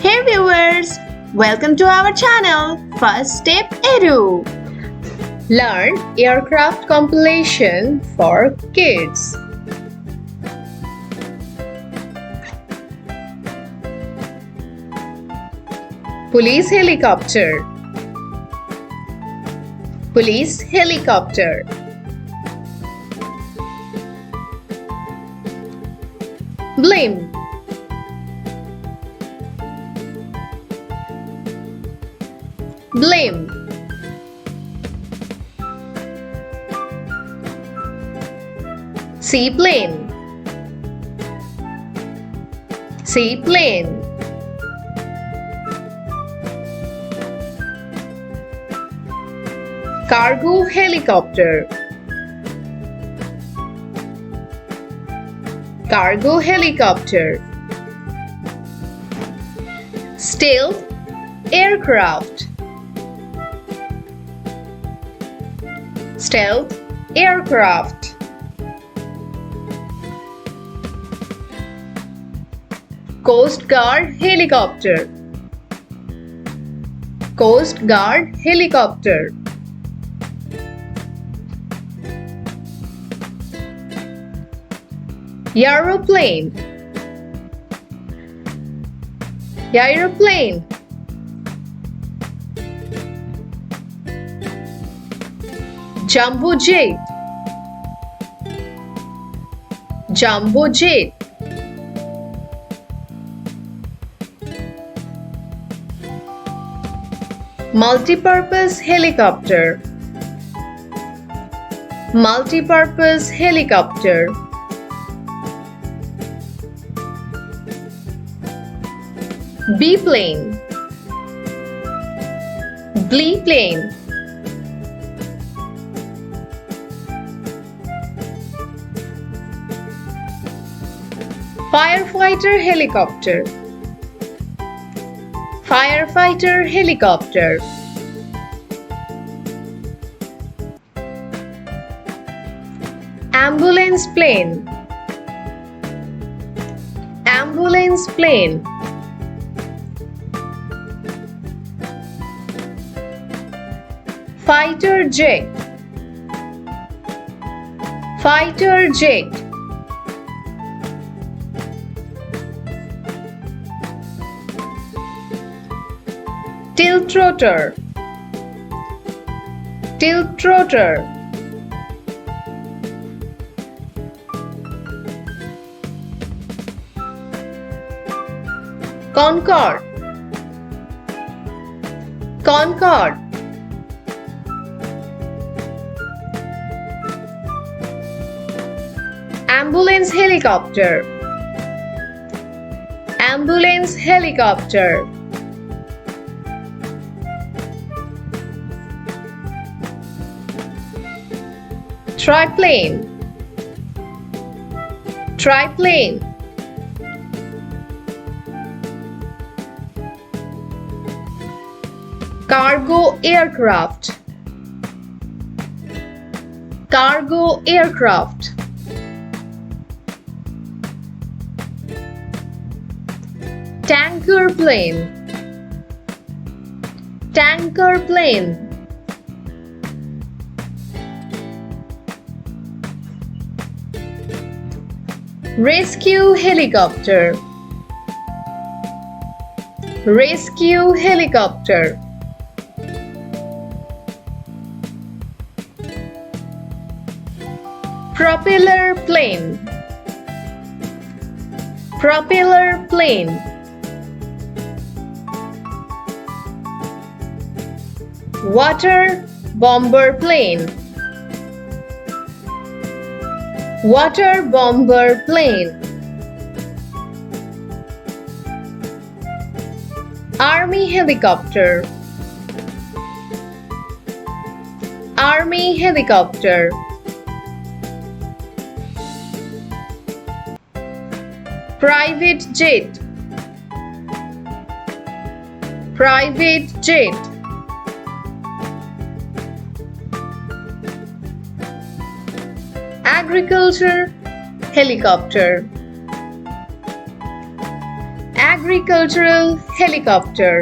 Hey viewers, welcome to our channel First Step Edu. Learn aircraft compilation for kids. Police helicopter. Police helicopter. Blimp. Blimp. Seaplane. Seaplane. Cargo helicopter. Cargo helicopter. Stealth aircraft. Stealth aircraft. Coast Guard helicopter. Coast Guard helicopter. Gyroplane. Gyroplane. Jumbo jet. Jumbo jet. Multipurpose helicopter. Multipurpose helicopter. Biplane. Biplane. Firefighter helicopter. Firefighter helicopter. Ambulance plane. Ambulance plane. Fighter jet. Fighter jet. Tiltrotor. Tiltrotor. Concorde. Concorde. Ambulance helicopter. Ambulance helicopter. Triplane. Triplane. Cargo aircraft. Cargo aircraft. Tanker plane. Tanker plane. Rescue helicopter. Rescue helicopter. Propeller plane. Propeller plane. Water bomber plane. Water bomber plane. Army helicopter. Army helicopter. Private jet. Private jet. Agriculture helicopter. agricultural helicopter,